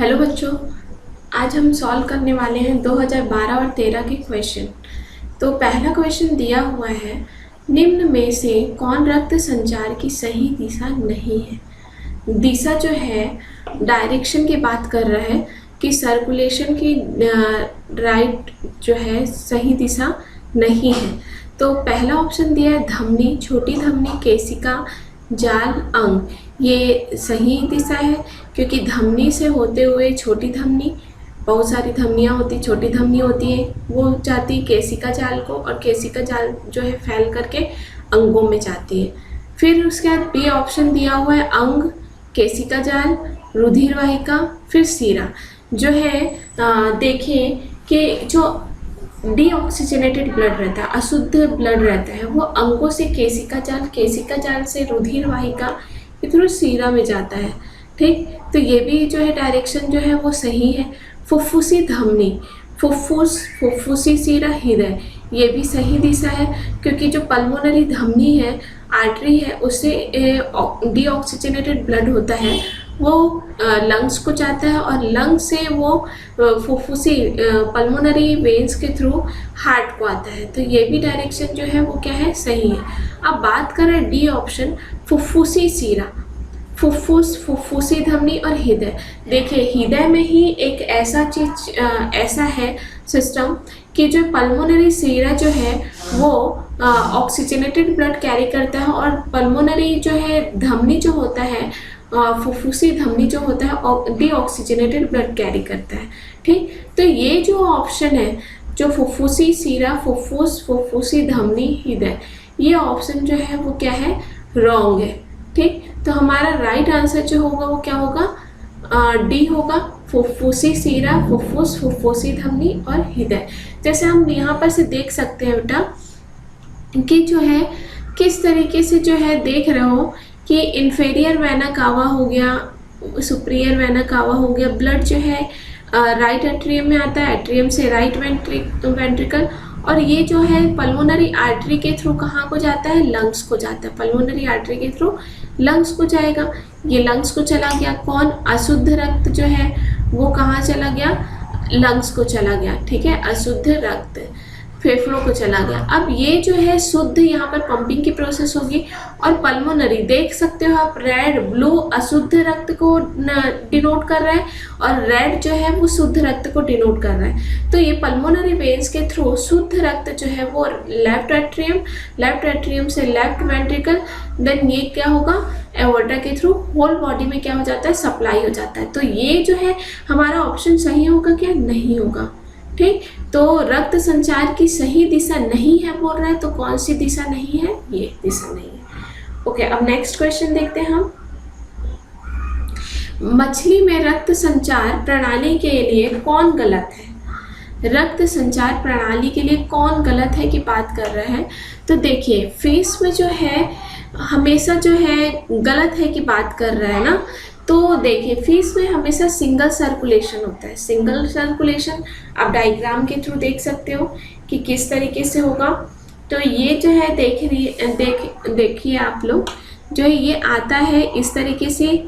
Hello बच्चों, आज हम सॉल्व करने वाले हैं 2012 और 13 के क्वेश्चन। तो पहला क्वेश्चन दिया हुआ है, निम्न में से कौन रक्त संचार की सही दिशा नहीं है। दिशा जो है डायरेक्शन की बात कर रहा है कि सर्कुलेशन की राइट जो है सही दिशा नहीं है। तो पहला ऑप्शन दिया है धमनी, छोटी धमनी, केशिका, जाल, अंग। ये सही दिशा है क्योंकि धमनी से होते हुए छोटी धमनी, बहुत सारी धमनियाँ होती, छोटी धमनी होती है, वो जाती है केशिका जाल को, और केशिका जाल जो है फैल करके अंगों में जाती है। फिर उसके बाद बी ऑप्शन दिया हुआ है अंग, केशिका जाल, रुधिर वाहिका, फिर सीरा। जो है देखिए कि जो डीऑक्सीजनेटेड ब्लड रहता है, अशुद्ध ब्लड रहता है, वो अंगों से केशिका जाल से रुधिर वाहिका के थ्रू सीरा में जाता है। ठीक, तो ये भी जो है डायरेक्शन जो है वो सही है। फुफ्फुसी धमनी, फुफ्फुसी सीरा, हृदय, ये भी सही दिशा है क्योंकि जो पल्मोनरी धमनी है, आर्टरी है, उससे डीऑक्सीजनेटेड ब्लड होता है, वो लंग्स को जाता है और लंग्स से वो फुफ्फुसी पल्मोनरी वेन्स के थ्रू हार्ट को आता है। तो ये भी डायरेक्शन जो है वो क्या है, सही है। अब बात करें डी ऑप्शन, फुफ्फुसी सीरा, फुफ्फुसी धमनी और हृदय। देखिए हृदय में ही एक ऐसा है सिस्टम कि जो पल्मोनरी सीरा जो है वो ऑक्सीजनेटेड ब्लड कैरी करता है, और पल्मोनरी जो है धमनी जो होता है, फुफ्फुसी धमनी जो होता है, डीऑक्सीजनेटेड ब्लड कैरी करता है। ठीक, तो ये जो ऑप्शन है, जो फुफ्फुसी सीरा, फुफ्फुसी धमनी, हृदय, ये ऑप्शन जो है वो क्या है, रॉन्ग है। ठीक, तो हमारा राइट आंसर जो होगा वो क्या होगा, डी होगा, फुफ्फुसी सीरा, फुफ्फुसी धमनी और हृदय। जैसे हम यहाँ पर से देख सकते हैं बेटा कि जो है किस तरीके से जो है देख रहे हो कि इन्फेरियर वेना कावा हो गया, सुपीरियर वेना कावा हो गया, ब्लड जो है राइट एट्रियम में आता है, एट्रियम से राइट वेंट्रिकल, और ये जो है पल्मोनरी आर्टरी के थ्रू कहाँ को जाता है, लंग्स को जाता है। पल्मोनरी आर्टरी के थ्रू लंग्स को जाएगा, ये लंग्स को चला गया। कौन, अशुद्ध रक्त जो है वो कहाँ चला गया, लंग्स को चला गया। ठीक है, अशुद्ध रक्त फेफड़ों को चला गया। अब ये जो है शुद्ध, यहाँ पर पंपिंग की प्रोसेस होगी, और पल्मोनरी देख सकते हो आप, रेड ब्लू अशुद्ध रक्त को डिनोट कर रहा है, और रेड जो है वो शुद्ध रक्त को डिनोट कर रहा है। तो ये पल्मोनरी वेन्स के थ्रू शुद्ध रक्त जो है वो लेफ्ट एट्रियम से लेफ्ट वेंट्रिकल, देन ये क्या होगा, एओर्टा के थ्रू होल बॉडी में क्या हो जाता है, सप्लाई हो जाता है। तो ये जो है हमारा ऑप्शन सही होगा क्या, नहीं होगा। ठीक, तो रक्त संचार की सही दिशा नहीं है बोल रहा है, तो कौन सी दिशा नहीं है, ये दिशा नहीं है। ओके, अब नेक्स्ट क्वेश्चन देखते हैं हम। मछली में रक्त संचार प्रणाली के लिए कौन गलत है, रक्त संचार प्रणाली के लिए कौन गलत है की बात कर रहे हैं। तो देखिए फिश में जो है हमेशा जो है गलत है की बात कर रहे हैं ना, तो देखिए फिश में हमेशा सिंगल सर्कुलेशन होता है। सिंगल सर्कुलेशन आप डायग्राम के थ्रू देख सकते हो कि किस तरीके से होगा। तो ये जो है देखिए आप लोग, जो है ये आता है इस तरीके से,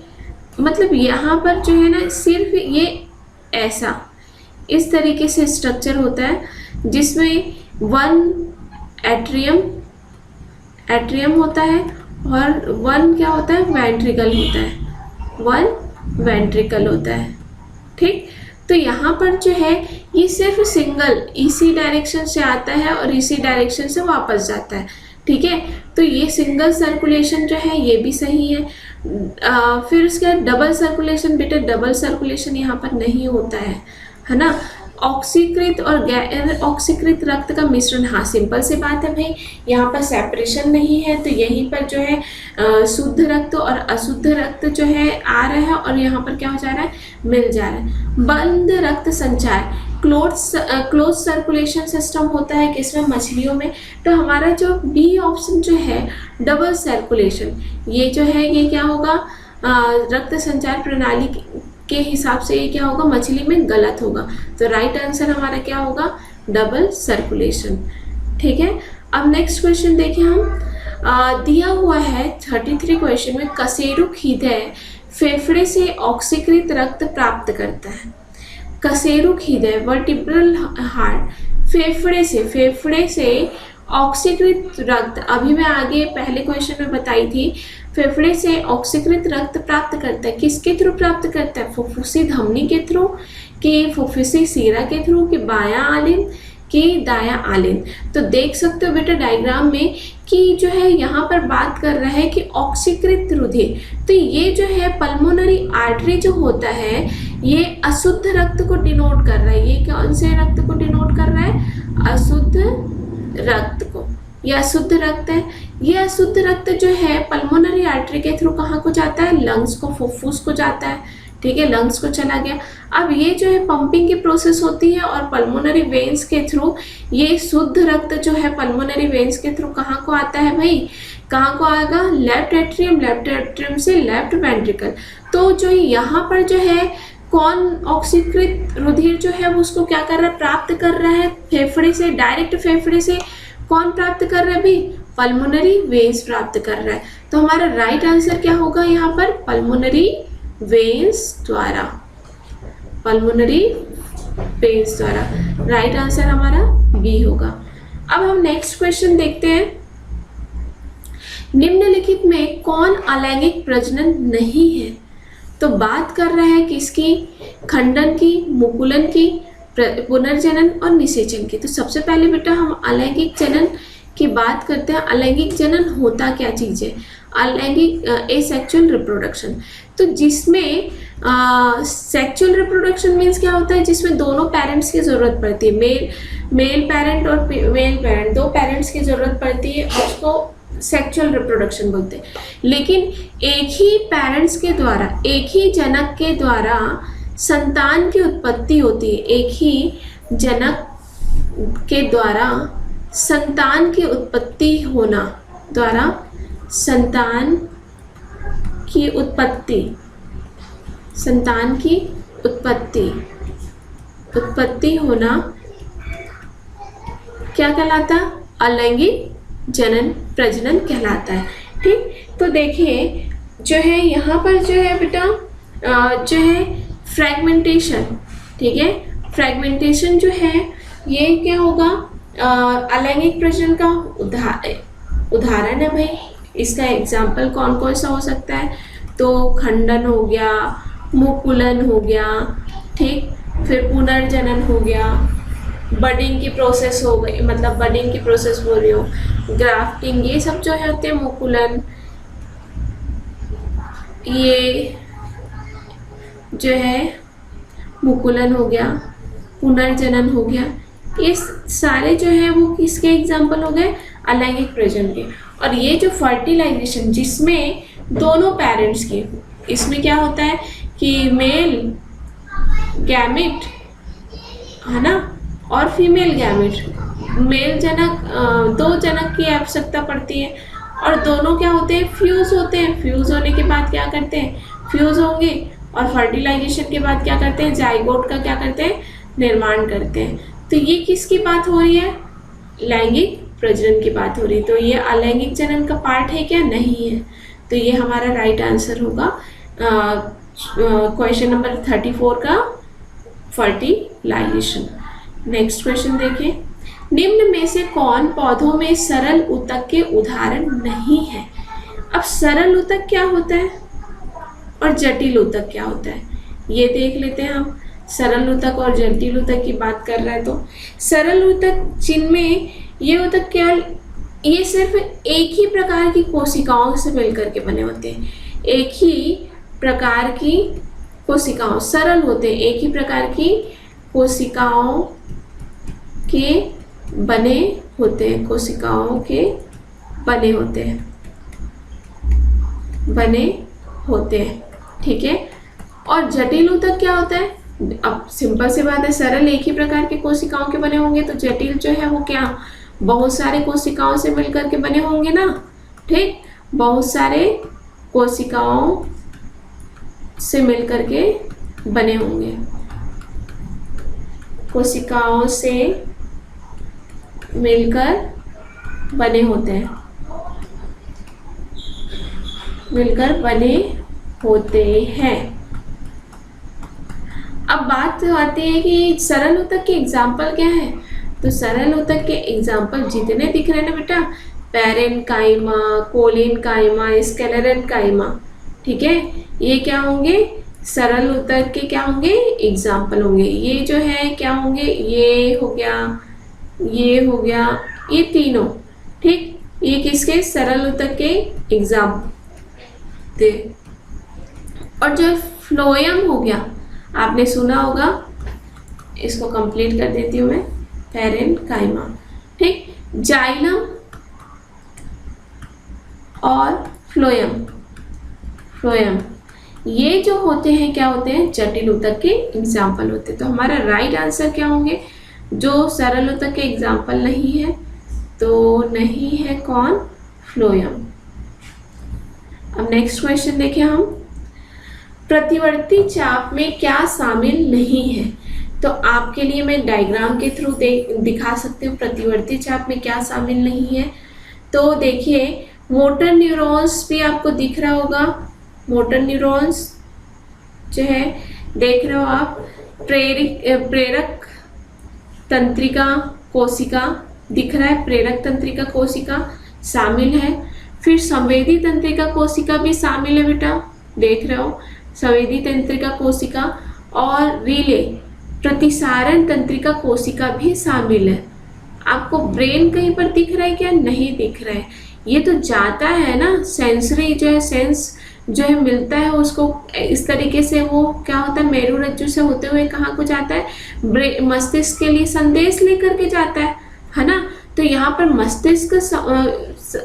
मतलब यहाँ पर जो है ना सिर्फ ये ऐसा इस तरीके से स्ट्रक्चर होता है, जिसमें एट्रियम होता है और वन क्या होता है, वेंट्रिकल होता है, वन वेंट्रिकल होता है। ठीक, तो यहाँ पर जो है ये सिर्फ सिंगल इसी डायरेक्शन से आता है और इसी डायरेक्शन से वापस जाता है। ठीक है, तो ये सिंगल सर्कुलेशन जो है ये भी सही है। फिर उसके बाद डबल सर्कुलेशन, बेटा डबल सर्कुलेशन यहाँ पर नहीं होता है ना। ऑक्सीकृत और गैर ऑक्सीकृत रक्त का मिश्रण, हाँ सिंपल सी बात है भाई, यहाँ पर सेपरेशन नहीं है, तो यहीं पर जो है शुद्ध रक्त और अशुद्ध रक्त जो है आ रहा है, और यहाँ पर क्या हो जा रहा है, मिल जा रहा है। बंद रक्त संचार, क्लोज सर्कुलेशन सिस्टम होता है किसमें, मछलियों में। तो हमारा जो बी ऑप्शन जो है डबल सर्कुलेशन, ये जो है ये क्या होगा, रक्त संचार प्रणाली के हिसाब से ये क्या होगा, मछली में गलत होगा। तो राइट आंसर हमारा क्या होगा, डबल सर्कुलेशन। ठीक है, अब नेक्स्ट क्वेश्चन देखें हम। दिया हुआ है 33 क्वेश्चन में, कशेरुक हृदय फेफड़े से ऑक्सीकृत रक्त प्राप्त करता है? कशेरुक हृदय वर्टिब्रल हार्ट फेफड़े से ऑक्सीकृत रक्त, अभी मैं आगे पहले क्वेश्चन में बताई थी, फेफड़े से ऑक्सीकृत रक्त प्राप्त करता है, किसके थ्रू प्राप्त करता है? फुफ्फुसी धमनी के थ्रू, कि फुफ्फुसी शिरा के थ्रू, कि बायां आलिंद, कि दायां आलिंद। तो देख सकते हो बेटा डायग्राम में कि जो है यहाँ पर बात कर रहा है कि ऑक्सीकृत रुधिर, तो ये जो है पल्मोनरी आर्टरी जो होता है ये अशुद्ध रक्त को डिनोट कर रहा है। ये कौन से रक्त को डिनोट कर रहा है? अशुद्ध रक्त को। ये अशुद्ध रक्त है। ये अशुद्ध रक्त जो है पल्मोनरी आर्टरी के थ्रू कहाँ को जाता है? लंग्स को, फुफ्फुस को जाता है। ठीक है, लंग्स को चला गया। अब ये जो है पंपिंग की प्रोसेस होती है और पल्मोनरी वेन्स के थ्रू ये शुद्ध रक्त जो है पल्मोनरी वेन्स के थ्रू कहाँ को आता है भाई? कहाँ को आएगा? लेफ्ट एट्रियम से लेफ्ट वेंट्रिकल। तो जो यहाँ पर जो है कौन ऑक्सीकृत रुधिर जो है उसको क्या कर रहा है? प्राप्त कर रहा है फेफड़े से, डायरेक्ट फेफड़े से। कौन प्राप्त कर रहा है भाई? पल्मोनरी वेन्स प्राप्त कर रहा है। तो हमारा राइट आंसर क्या होगा यहाँ पर? पल्मोनरी वेन्स द्वारा, पल्मोनरी वेन्स द्वारा। राइट आंसर हमारा बी होगा। अब हम नेक्स्ट क्वेश्चन देखते हैं। निम्नलिखित में कौन अलैंगिक प्रजनन नहीं है? तो बात कर रहा है किसकी? खंडन की, मुकुलन की, पुनर्जनन और निषेचन की। तो सबसे पहले बेटा हम अलैंगिक जनन की बात करते हैं। अलैंगिक जनन होता क्या चीज़ है? अलैंगिक एसेक्सुअल रिप्रोडक्शन। तो जिसमें सेक्सुअल रिप्रोडक्शन मीन्स क्या होता है? जिसमें दोनों पेरेंट्स की ज़रूरत पड़ती है, मेल पेरेंट और फीमेल पेरेंट, दो पेरेंट्स की ज़रूरत पड़ती है, उसको सेक्सुअल रिप्रोडक्शन बोलते हैं। लेकिन एक ही पेरेंट्स के द्वारा, एक ही जनक के द्वारा संतान की उत्पत्ति होती है। एक ही जनक के द्वारा संतान की उत्पत्ति होना, द्वारा संतान की उत्पत्ति, संतान की उत्पत्ति होना क्या कहलाता है? अलैंगिक जनन प्रजनन कहलाता है। ठीक, तो देखिए जो है यहाँ पर जो है बेटा जो है फ्रैगमेंटेशन, ठीक है, फ्रैगमेंटेशन जो है ये क्या होगा? अलैंगिक प्रजनन का उदाहरण है भाई। इसका एग्जाम्पल कौन कौन सा हो सकता है? तो खंडन हो गया, मुकुलन हो गया, ठीक, फिर पुनर्जनन हो गया, बडिंग की प्रोसेस हो गई, मतलब बडिंग की प्रोसेस बोल रही हो, ग्राफ्टिंग, ये सब जो है होते हैं मुकुलन। ये जो है मुकुलन हो गया, पुनर्जनन हो गया, ये सारे जो है वो किसके एग्जाम्पल हो गए? अलैंगिक प्रजनन के। और ये जो फर्टिलाइजेशन जिसमें दोनों पेरेंट्स की, इसमें क्या होता है कि मेल गैमेट है ना और फीमेल गैमेट, मेल जनक, दो जनक की आवश्यकता पड़ती है और दोनों क्या होते हैं? फ्यूज होते हैं। फ्यूज होने के बाद क्या करते हैं? फ्यूज होंगे और फर्टिलाइजेशन के बाद क्या करते हैं? जाइगोट का क्या करते हैं? निर्माण करते हैं। तो ये किसकी बात हो रही है? लैंगिक प्रजनन की बात हो रही है। तो ये अलैंगिक जनन का पार्ट है क्या? नहीं है। तो ये हमारा राइट आंसर होगा क्वेश्चन नंबर 34 का फर्टिलाइजेशन। नेक्स्ट क्वेश्चन देखिए। निम्न में से कौन पौधों में सरल ऊतक के उदाहरण नहीं है? अब सरल ऊतक क्या होता है और जटिल ऊतक क्या होता है ये देख लेते हैं हम। सरल ऊतक और जटिल ऊतक की बात कर रहा है तो सरल ऊतक जिनमें ये ऊतक केवल ये सिर्फ एक ही प्रकार की कोशिकाओं से मिलकर के बने होते हैं। एक ही प्रकार की कोशिकाओं सरल होते हैं, एक ही प्रकार की कोशिकाओं के बने होते हैं, कोशिकाओं के बने होते हैं, बने होते हैं, ठीक है। और जटिल ऊतक क्या होता है? अब सिंपल सी बात है, सरल एक ही प्रकार के कोशिकाओं के बने होंगे, तो जटिल जो है वो क्या बहुत सारे कोशिकाओं से मिलकर के बने होंगे ना, ठीक, बहुत सारे कोशिकाओं से मिलकर के बने होंगे, कोशिकाओं से मिलकर बने होते हैं, मिलकर बने होते हैं। अब बात आती है कि सरल ऊतक के एग्जाम्पल क्या है। तो सरल ऊतक के एग्जाम्पल जितने दिख रहे हैं ना बेटा, पैरेन्काइमा, कोलिनकाइमा, स्क्लेरेन्काइमा, ठीक है, ये क्या होंगे, सरल ऊतक के क्या होंगे, एग्जाम्पल होंगे। ये जो है क्या होंगे, ये हो गया, ये हो गया, ये तीनों, ठीक, ये किसके, सरल ऊतक के एग्जाम्पल। और जो फ्लोएम हो गया, आपने सुना होगा, इसको कंप्लीट कर देती हूँ मैं, पैरेन्काइमा, ठीक, जाइलम और फ्लोएम, ये जो होते हैं क्या होते हैं, जटिल ऊतक के एग्जाम्पल होते हैं। तो हमारा राइट आंसर क्या होंगे, जो सरल ऊतक के एग्जाम्पल नहीं है, तो नहीं है कौन, फ्लोएम। अब नेक्स्ट क्वेश्चन देखिए हम, प्रतिवर्ती चाप में क्या शामिल नहीं है। तो आपके लिए मैं डायग्राम के थ्रू दिखा सकती हूँ प्रतिवर्ती चाप में क्या शामिल नहीं है। तो देखिए, मोटर न्यूरॉन्स भी आपको दिख रहा होगा, मोटर न्यूरॉन्स जो है देख रहे हो आप, प्रेरक तंत्रिका कोशिका दिख रहा है, प्रेरक तंत्रिका कोशिका शामिल है। फिर संवेदी तंत्रिका कोशिका भी शामिल है बेटा, देख रहे हो, संवेदी तंत्रिका कोशिका, और रिले प्रतिसारण तंत्रिका कोशिका भी शामिल है। आपको ब्रेन कहीं पर दिख रहा है क्या, नहीं दिख रहा है, ये तो जाता है ना, सेंसरी जो है, सेंस जो है मिलता है उसको, इस तरीके से वो क्या होता है, मेरुरज्जु से होते हुए कहाँ को जाता है, मस्तिष्क के लिए संदेश लेकर के जाता है ना। तो यहाँ पर मस्तिष्क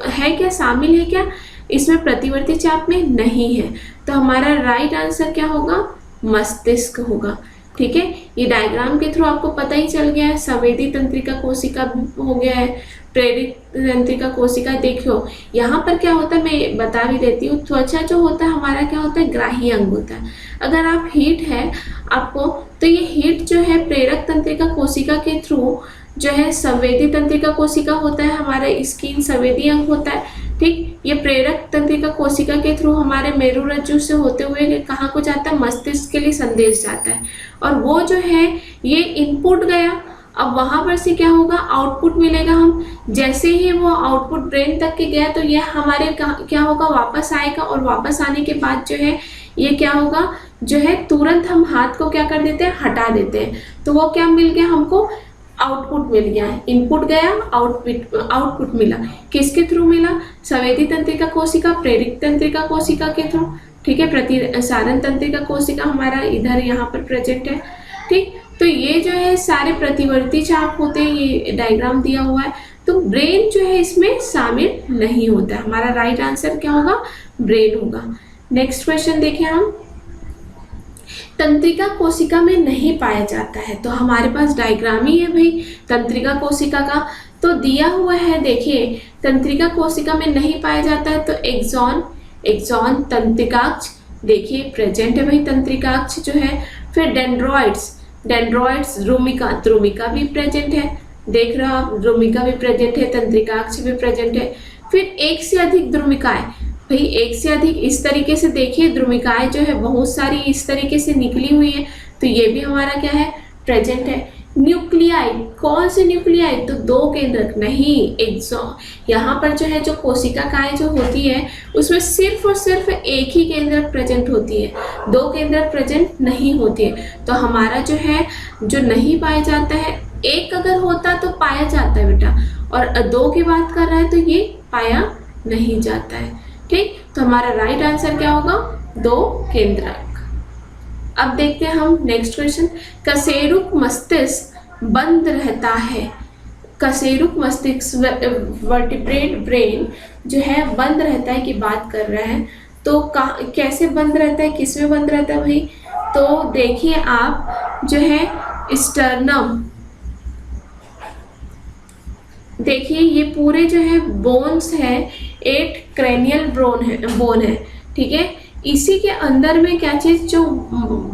है क्या, शामिल है क्या, इसमें प्रतिवर्ती चाप में नहीं है। तो हमारा राइट आंसर क्या होगा, मस्तिष्क होगा, ठीक है। ये डायग्राम के थ्रू आपको पता ही चल गया है, संवेदी तंत्रिका कोशिका हो गया है, प्रेरित तंत्रिका कोशिका। देखियो यहाँ पर क्या होता है, मैं बता भी देती हूँ, त्वचा जो होता है हमारा क्या होता है, ग्राही अंग होता है। अगर आप हीट है आपको, तो ये हीट जो है प्रेरक तंत्रिका कोशिका के थ्रू जो है संवेदी तंत्रिका कोशिका होता है, हमारा स्किन संवेदी अंग होता है, ठीक। ये प्रेरक तंत्रिका कोशिका के थ्रू हमारे मेरुरज्जु से होते हुए कहाँ को जाता है, मस्तिष्क के लिए संदेश जाता है, और वो जो है ये इनपुट गया, अब वहां पर से क्या होगा, आउटपुट मिलेगा। हम जैसे ही वो आउटपुट ब्रेन तक के गया, तो ये हमारे क्या होगा, वापस आएगा, और वापस आने के बाद जो है ये क्या होगा, जो है तुरंत हम हाथ को क्या कर देते हैं, हटा देते हैं। तो वो क्या मिल गया हमको, आउटपुट मिल गया है, इनपुट गया, आउटपुट मिला, किसके थ्रू मिला, संवेदी तंत्रिका कोशिका, प्रेरक तंत्रिका कोशिका के थ्रू, ठीक है। प्रतिसारण तंत्रिका कोशिका हमारा इधर यहाँ पर प्रेजेंट है, ठीक। तो ये जो है सारे प्रतिवर्ती चाप होते हैं, ये डायग्राम दिया हुआ है। तो ब्रेन जो है इसमें शामिल नहीं होता है, हमारा राइट आंसर क्या होगा, ब्रेन होगा। नेक्स्ट क्वेश्चन देखें हम, तंत्रिका कोशिका में नहीं पाया जाता है। तो हमारे पास डायग्राम ही है भाई तंत्रिका कोशिका का, तो दिया हुआ है, देखिए तंत्रिका कोशिका में नहीं पाया जाता है, तो एक्सॉन तंत्रिकाक्ष देखिए प्रेजेंट है भाई, तंत्रिकाक्ष जो है। फिर डेंड्रॉइड्स द्रुमिका भी प्रेजेंट है, देख रहे हो आप, द्रुमिका भी प्रेजेंट है, तंत्रिकाक्ष भी प्रेजेंट है। फिर एक से अधिक द्रुमिकाएं, भाई एक से अधिक, इस तरीके से देखिए द्रुमिकाएं जो है बहुत सारी इस तरीके से निकली हुई है, तो ये भी हमारा क्या है, प्रेजेंट है। न्यूक्लियाई, कौन से न्यूक्लियाई, तो दो केंद्रक नहीं, यहाँ पर जो है जो कोशिकाएं जो होती है उसमें सिर्फ और सिर्फ एक ही केंद्रक प्रेजेंट होती है, दो केंद्रक प्रेजेंट नहीं होती है। तो हमारा जो है जो नहीं पाया जाता है, एक अगर होता तो पाया जाता है बेटा, और दो की बात कर रहा है तो ये पाया नहीं जाता है, ठीक। तो हमारा राइट आंसर क्या होगा, दो केंद्रक। अब देखते हैं हम नेक्स्ट क्वेश्चन, कशेरुक मस्तिष्क बंद रहता है, कशेरुक मस्तिष्क वर्टिब्रेट ब्रेन जो है बंद रहता है की बात कर रहा है। तो कैसे बंद रहता है, किसमें बंद रहता है भाई, तो देखिए आप जो है स्टर्नम, देखिए ये पूरे जो है बोन्स है, 8 क्रेनियल बोन है, ठीक है। इसी के अंदर में क्या चीज, जो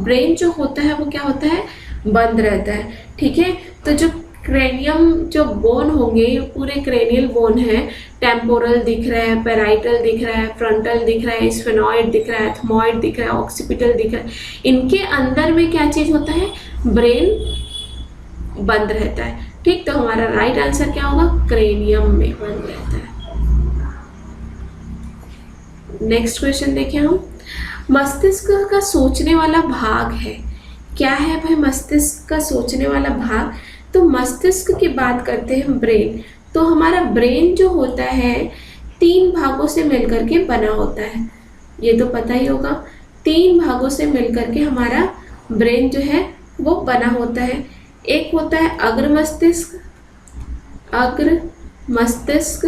ब्रेन जो होता है वो क्या होता है, बंद रहता है, ठीक है। तो जो क्रेनियम जो बोन होंगे ये पूरे क्रेनियल बोन है। टेम्पोरल दिख रहा है, पेराइटल दिख रहा है, फ्रंटल दिख रहा है, स्फेनॉइड दिख रहा है, एथमॉइड दिख रहा है, ऑक्सीपिटल दिख रहा है। इनके अंदर में क्या चीज होता है? ब्रेन बंद रहता है। ठीक, तो हमारा राइट आंसर क्या होगा? क्रेनियम में बंद रहता है। नेक्स्ट क्वेश्चन देखें हम। मस्तिष्क का सोचने वाला भाग है, क्या है भाई मस्तिष्क का सोचने वाला भाग? तो मस्तिष्क की बात करते हैं ब्रेन, तो हमारा ब्रेन जो होता है 3 भागों से मिलकर के बना होता है, ये तो पता ही होगा। 3 भागों से मिलकर के हमारा ब्रेन जो है वो बना होता है। एक होता है अग्र मस्तिष्क, अग्र मस्तिष्क,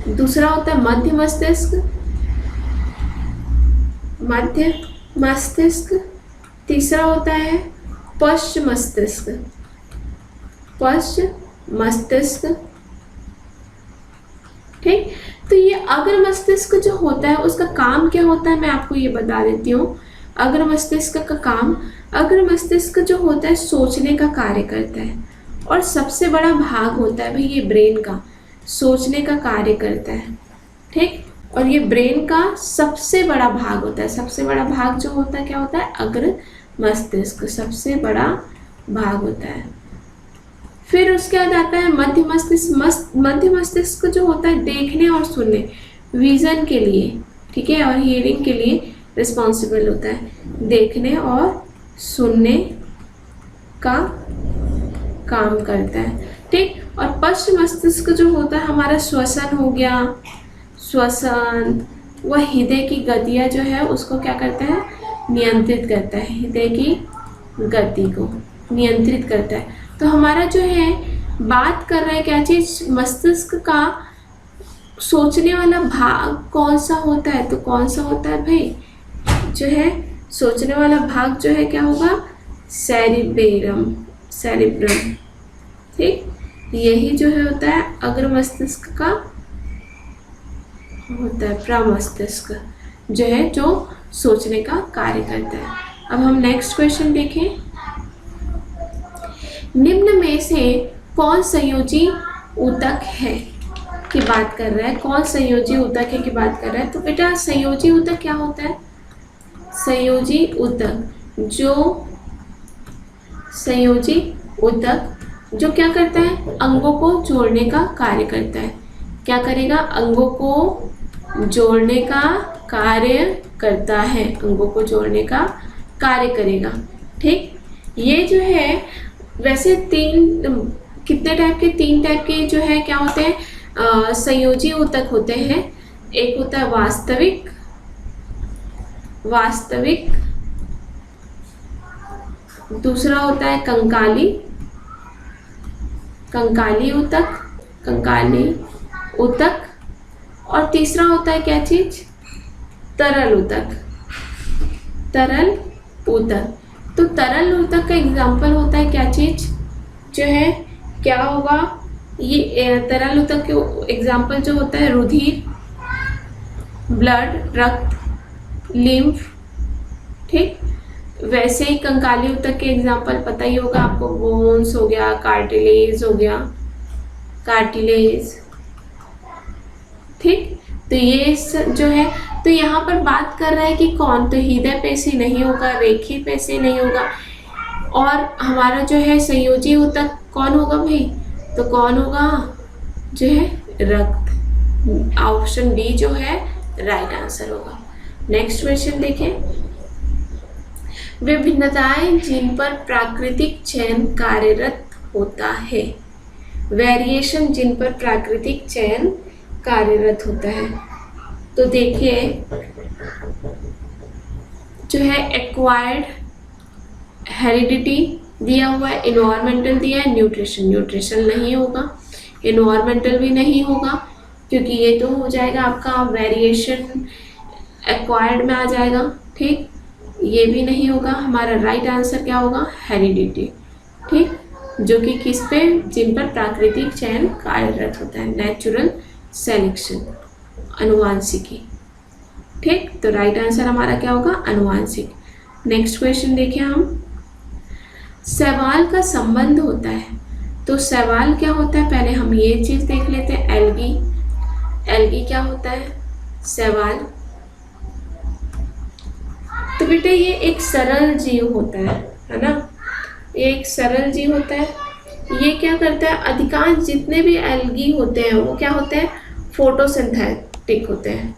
दूसरा होता है मध्य मस्तिष्क, मध्य मस्तिष्क, तीसरा होता है पश्च मस्तिष्क, पश्च मस्तिष्क। ठीक, तो ये अग्र मस्तिष्क जो होता है उसका काम क्या होता है मैं आपको ये बता देती हूँ। अग्र मस्तिष्क का काम, अग्र मस्तिष्क जो होता है सोचने का कार्य करता है और सबसे बड़ा भाग होता है भाई ये ब्रेन का, सोचने का कार्य करता है। ठीक, और ये ब्रेन का सबसे बड़ा भाग होता है। सबसे बड़ा भाग जो होता है क्या होता है? अग्र मस्तिष्क सबसे बड़ा भाग होता है। फिर उसके बाद आता है मध्य मस्तिष्क। मध्य मस्तिष्क जो होता है देखने और सुनने, विजन के लिए, ठीक है, और हियरिंग के लिए रिस्पॉन्सिबल होता है। देखने और सुनने का काम करता है। ठीक, और पश्च मस्तिष्क जो होता है हमारा श्वसन हो गया, श्वसन, वह हृदय की गतियाँ जो है उसको क्या करता है? नियंत्रित करता है, हृदय की गति को नियंत्रित करता है। तो हमारा जो है बात कर रहा है क्या चीज? मस्तिष्क का सोचने वाला भाग कौन सा होता है? तो कौन सा होता है भाई? जो है सोचने वाला भाग जो है क्या होगा? Cerebrum, cerebrum. ठीक, यही जो है होता है अग्र मस्तिष्क का होता है, प्रमस्तिष्क जो है जो सोचने का कार्य करता है। अब हम नेक्स्ट क्वेश्चन देखें। निम्न में से कौन संयोजी ऊतक है की बात कर रहा है? कौन संयोजी ऊतक है की बात कर रहा है? तो बेटा संयोजी ऊतक क्या होता है? संयोजी ऊतक जो क्या करता है? अंगों को जोड़ने का कार्य करता है। क्या करेगा? अंगों को जोड़ने का कार्य करता है, अंगों को जोड़ने का कार्य करेगा। ठीक, ये जो है वैसे कितने टाइप के? 3 टाइप के जो है क्या होते हैं? संयोजी ऊतक होते हैं। एक होता है वास्तविक, दूसरा होता है कंकाली ऊतक, और तीसरा होता है क्या चीज? तरल ऊतक। तो तरल ऊतक का एग्जाम्पल होता है क्या चीज? जो है क्या होगा? ये तरल ऊतक के एग्जाम्पल जो होता है रुधिर, ब्लड, रक्त, लिम्फ। ठीक, वैसे ही कंकाली ऊतक के एग्जाम्पल पता ही होगा आपको, बोन्स हो गया, कार्टिलेज हो गया, कार्टिलेज। ठीक, तो ये जो है, तो यहाँ पर बात कर रहा है कि कौन? तो हृदय पे से नहीं होगा, रेखी पे से नहीं होगा, और हमारा जो है संयोजी ऊतक कौन होगा भाई? तो कौन होगा? जो है रक्त। ऑप्शन डी जो है राइट आंसर होगा। नेक्स्ट क्वेश्चन देखें। विभिन्नताएं जिन पर प्राकृतिक चयन कार्यरत होता है, वेरिएशन जिन पर प्राकृतिक चयन कार्यरत होता है। तो देखिए जो है एक्वायर्ड, हेरिडिटी दिया हुआ है, इन्वायरमेंटल दिया है, न्यूट्रिशन नहीं होगा, इन्वायरमेंटल भी नहीं होगा क्योंकि ये तो हो जाएगा आपका वेरिएशन एक्वायर्ड में आ जाएगा। ठीक, ये भी नहीं होगा। हमारा राइट आंसर क्या होगा? हेरिडिटी। ठीक, जो कि किस पे? जिन पर प्राकृतिक चयन कार्यरत होता है, नेचुरल सेलेक्शन, अनुवांशिकी। ठीक, तो राइट आंसर हमारा क्या होगा? अनुवांशिक। नेक्स्ट क्वेश्चन देखिए हम। शैवाल का संबंध होता है। तो शैवाल क्या होता है, पहले हम ये चीज़ देख लेते हैं। एल्गी, एल्गी क्या होता है, शैवाल। तो बेटा ये एक सरल जीव होता है ना, ये एक सरल जीव होता है। ये क्या करता है, अधिकांश जितने भी एल्गी होते हैं वो क्या होते हैं, फोटोसिंथेटिक होते हैं।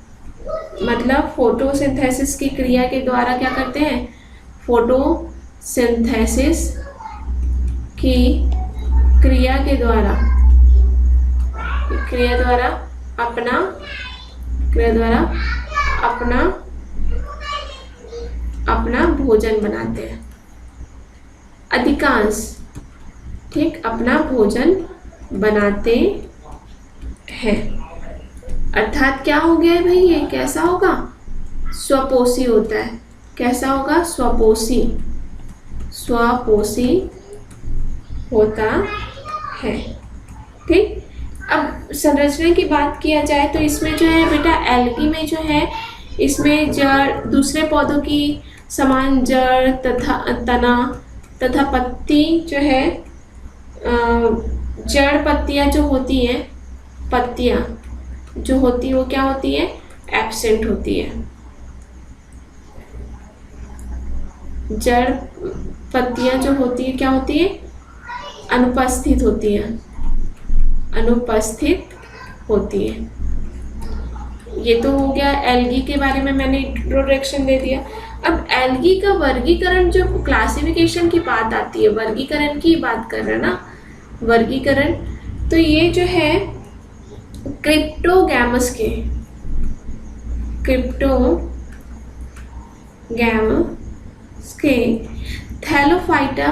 मतलब फोटोसिंथेसिस की क्रिया के द्वारा क्या करते हैं, फोटोसिंथेसिस की क्रिया के द्वारा अपना भोजन बनाते हैं, अधिकांश, ठीक, अपना भोजन बनाते हैं। अर्थात क्या हो गया है भाई, ये कैसा होगा, स्वपोषी होता है। कैसा होगा, स्वपोषी होता है। ठीक, अब संरचना की बात किया जाए तो इसमें जो है बेटा, एल्गी में जो है, इसमें जड़, दूसरे पौधों की समान जड़ तथा तना तथा पत्ती जो है, जड़ पत्तियां जो होती हैं, पत्तियां जो होती है वो क्या होती है, एब्सेंट होती है। जड़ पत्तियां जो होती है क्या होती है, अनुपस्थित होती है, अनुपस्थित होती है। ये तो हो गया एल्गी के बारे में, मैंने इंट्रोडक्शन दे दिया। अब एल्गी का वर्गीकरण, जो क्लासिफिकेशन की बात आती है, वर्गीकरण की बात कर रहे हैं ना, वर्गीकरण, तो ये जो है क्रिप्टोगैमस के थैलोफाइटा